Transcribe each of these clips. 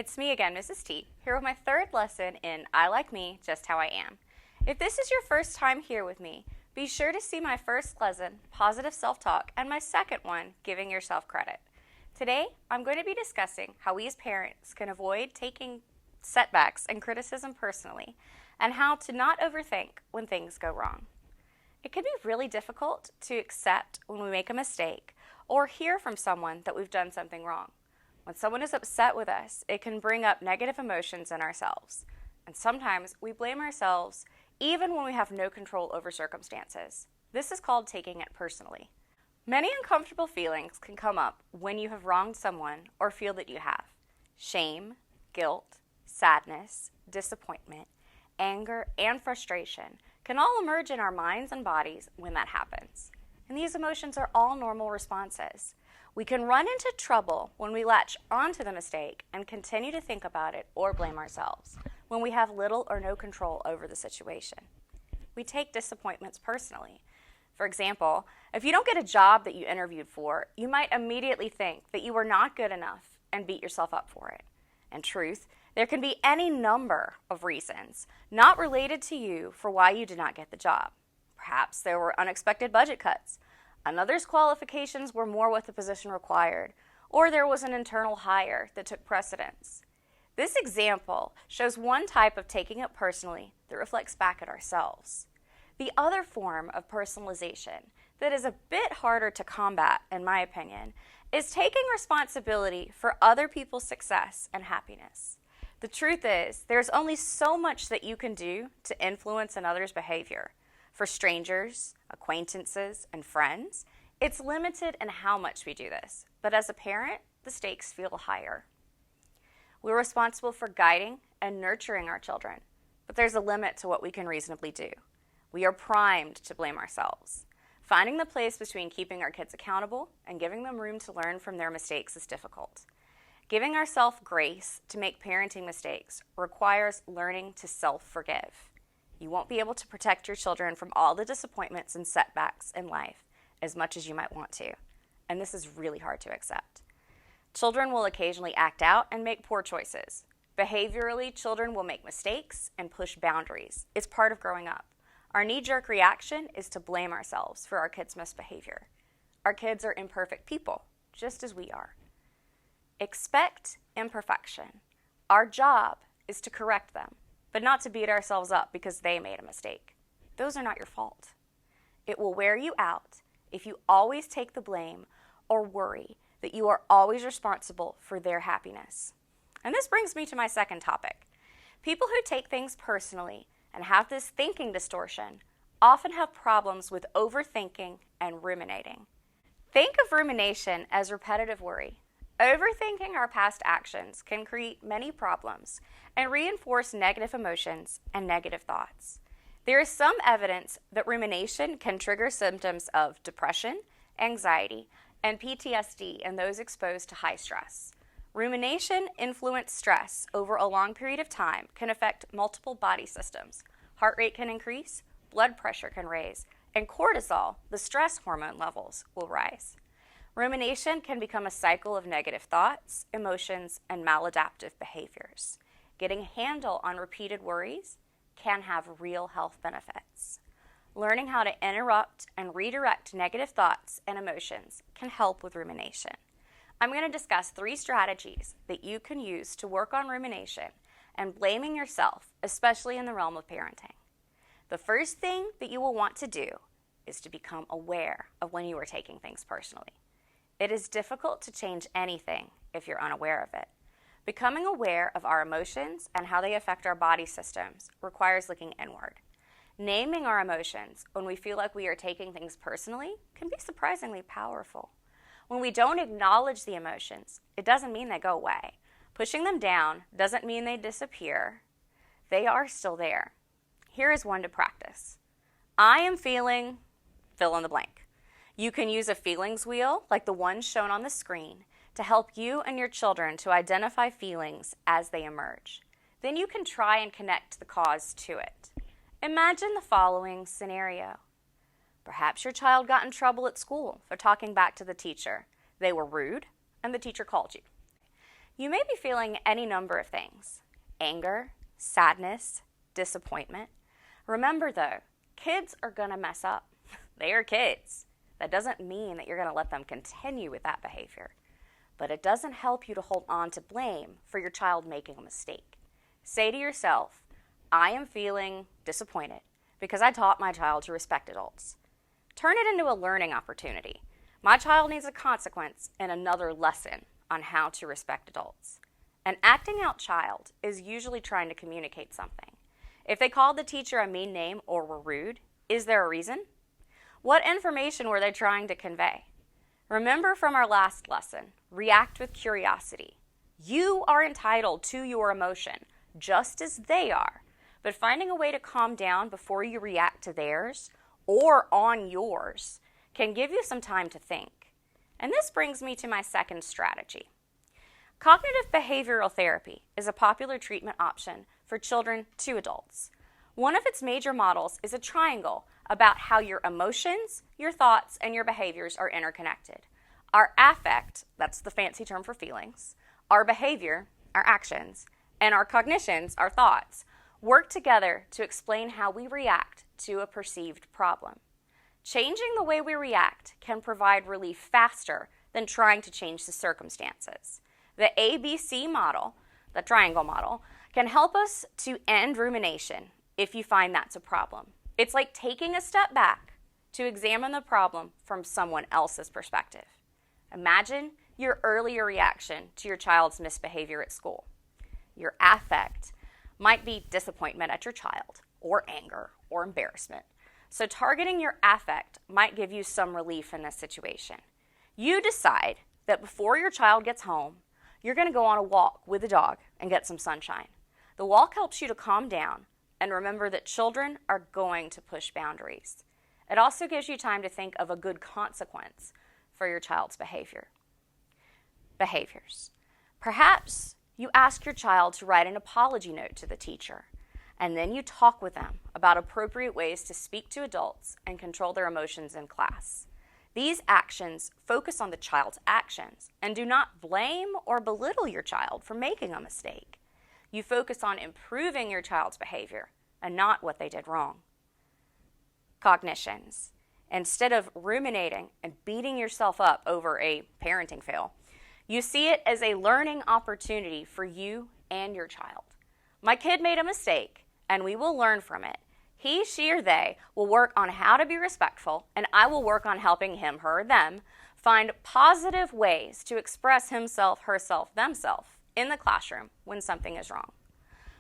it's me again, Mrs. T, here with my third lesson in I Like Me, Just How I Am. If this is your first time here with me, be sure to see my first lesson, Positive Self-Talk, and my second one, Giving Yourself Credit. Today, I'm going to be discussing how we as parents can avoid taking setbacks and criticism personally, and how to not overthink when things go wrong. It can be really difficult to accept when we make a mistake or hear from someone that we've done something wrong. When someone is upset with us, it can bring up negative emotions in ourselves. And sometimes we blame ourselves even when we have no control over circumstances. This is called taking it personally. Many uncomfortable feelings can come up when you have wronged someone or feel that you have. Shame, guilt, sadness, disappointment, anger, and frustration can all emerge in our minds and bodies when that happens. And these emotions are all normal responses. We can run into trouble when we latch onto the mistake and continue to think about it or blame ourselves, when we have little or no control over the situation. We take disappointments personally. For example, if you don't get a job that you interviewed for, you might immediately think that you were not good enough and beat yourself up for it. In truth, there can be any number of reasons not related to you for why you did not get the job. Perhaps there were unexpected budget cuts. Another's qualifications were more what the position required, or there was an internal hire that took precedence. This example shows one type of taking it personally that reflects back at ourselves. The other form of personalization that is a bit harder to combat, in my opinion, is taking responsibility for other people's success and happiness. The truth is, there's only so much that you can do to influence another's behavior. For strangers, acquaintances, and friends, it's limited in how much we do this. But as a parent, the stakes feel higher. We're responsible for guiding and nurturing our children, but there's a limit to what we can reasonably do. We are primed to blame ourselves. Finding the place between keeping our kids accountable and giving them room to learn from their mistakes is difficult. Giving ourselves grace to make parenting mistakes requires learning to self-forgive. You won't be able to protect your children from all the disappointments and setbacks in life as much as you might want to, and this is really hard to accept. Children will occasionally act out and make poor choices. Behaviorally, children will make mistakes and push boundaries. It's part of growing up. Our knee-jerk reaction is to blame ourselves for our kids' misbehavior. Our kids are imperfect people, just as we are. Expect imperfection. Our job is to correct them, but not to beat ourselves up because they made a mistake. Those are not your fault. It will wear you out if you always take the blame or worry that you are always responsible for their happiness. And this brings me to my second topic. People who take things personally and have this thinking distortion often have problems with overthinking and ruminating. Think of rumination as repetitive worry. Overthinking our past actions can create many problems and reinforce negative emotions and negative thoughts. There is some evidence that rumination can trigger symptoms of depression, anxiety, and PTSD in those exposed to high stress. Rumination-influenced stress over a long period of time can affect multiple body systems. Heart rate can increase, blood pressure can raise, and cortisol, the stress hormone levels, will rise. Rumination can become a cycle of negative thoughts, emotions, and maladaptive behaviors. Getting a handle on repeated worries can have real health benefits. Learning how to interrupt and redirect negative thoughts and emotions can help with rumination. I'm going to discuss 3 strategies that you can use to work on rumination and blaming yourself, especially in the realm of parenting. The first thing that you will want to do is to become aware of when you are taking things personally. It is difficult to change anything if you're unaware of it. Becoming aware of our emotions and how they affect our body systems requires looking inward. Naming our emotions when we feel like we are taking things personally can be surprisingly powerful. When we don't acknowledge the emotions, it doesn't mean they go away. Pushing them down doesn't mean they disappear. They are still there. Here is one to practice. I am feeling fill in the blank. You can use a feelings wheel like the one shown on the screen to help you and your children to identify feelings as they emerge. Then you can try and connect the cause to it. Imagine the following scenario. Perhaps your child got in trouble at school for talking back to the teacher. They were rude, and the teacher called you. You may be feeling any number of things: anger, sadness, disappointment. Remember though, kids are going to mess up. They are kids. That doesn't mean that you're going to let them continue with that behavior. But it doesn't help you to hold on to blame for your child making a mistake. Say to yourself, I am feeling disappointed because I taught my child to respect adults. Turn it into a learning opportunity. My child needs a consequence and another lesson on how to respect adults. An acting out child is usually trying to communicate something. If they called the teacher a mean name or were rude, is there a reason? What information were they trying to convey? Remember from our last lesson, react with curiosity. You are entitled to your emotion, just as they are, but finding a way to calm down before you react to theirs or on yours can give you some time to think. And this brings me to my second strategy. Cognitive behavioral therapy is a popular treatment option for children to adults. One of its major models is a triangle about how your emotions, your thoughts, and your behaviors are interconnected. Our affect, that's the fancy term for feelings, our behavior, our actions, and our cognitions, our thoughts, work together to explain how we react to a perceived problem. Changing the way we react can provide relief faster than trying to change the circumstances. The ABC model, the triangle model, can help us to end rumination if you find that's a problem. It's like taking a step back to examine the problem from someone else's perspective. Imagine your earlier reaction to your child's misbehavior at school. Your affect might be disappointment at your child, or anger, or embarrassment. So targeting your affect might give you some relief in this situation. You decide that before your child gets home, you're going to go on a walk with the dog and get some sunshine. The walk helps you to calm down and remember that children are going to push boundaries. It also gives you time to think of a good consequence for your child's behaviors. Perhaps you ask your child to write an apology note to the teacher, and then you talk with them about appropriate ways to speak to adults and control their emotions in class. These actions focus on the child's actions and do not blame or belittle your child for making a mistake. You focus on improving your child's behavior and not what they did wrong. Cognitions. Instead of ruminating and beating yourself up over a parenting fail, you see it as a learning opportunity for you and your child. My kid made a mistake, and we will learn from it. He, she, or they will work on how to be respectful, and I will work on helping him, her, or them find positive ways to express himself, herself, themselves in the classroom when something is wrong.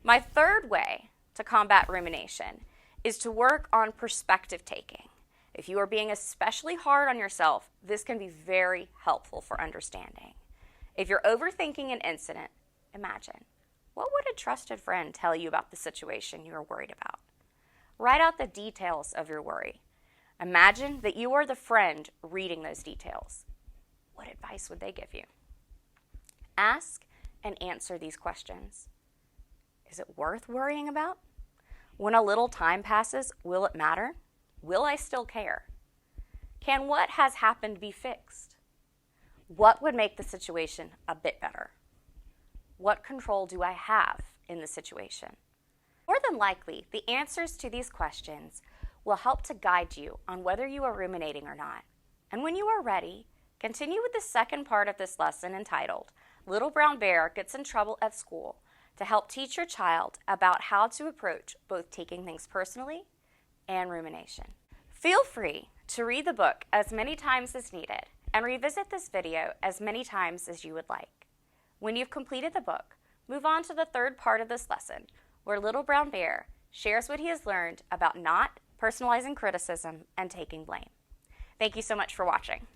My third way to combat rumination is to work on perspective taking. If you are being especially hard on yourself, this can be very helpful for understanding. If you're overthinking an incident, imagine, what would a trusted friend tell you about the situation you are worried about? Write out the details of your worry. Imagine that you are the friend reading those details. What advice would they give you? Ask and answer these questions. Is it worth worrying about? When a little time passes, will it matter? Will I still care? Can what has happened be fixed? What would make the situation a bit better? What control do I have in the situation? More than likely, the answers to these questions will help to guide you on whether you are ruminating or not. And when you are ready, continue with the second part of this lesson entitled, Little Brown Bear Gets in Trouble at School, to help teach your child about how to approach both taking things personally and rumination. Feel free to read the book as many times as needed and revisit this video as many times as you would like. When you've completed the book, move on to the third part of this lesson, where Little Brown Bear shares what he has learned about not personalizing criticism and taking blame. Thank you so much for watching.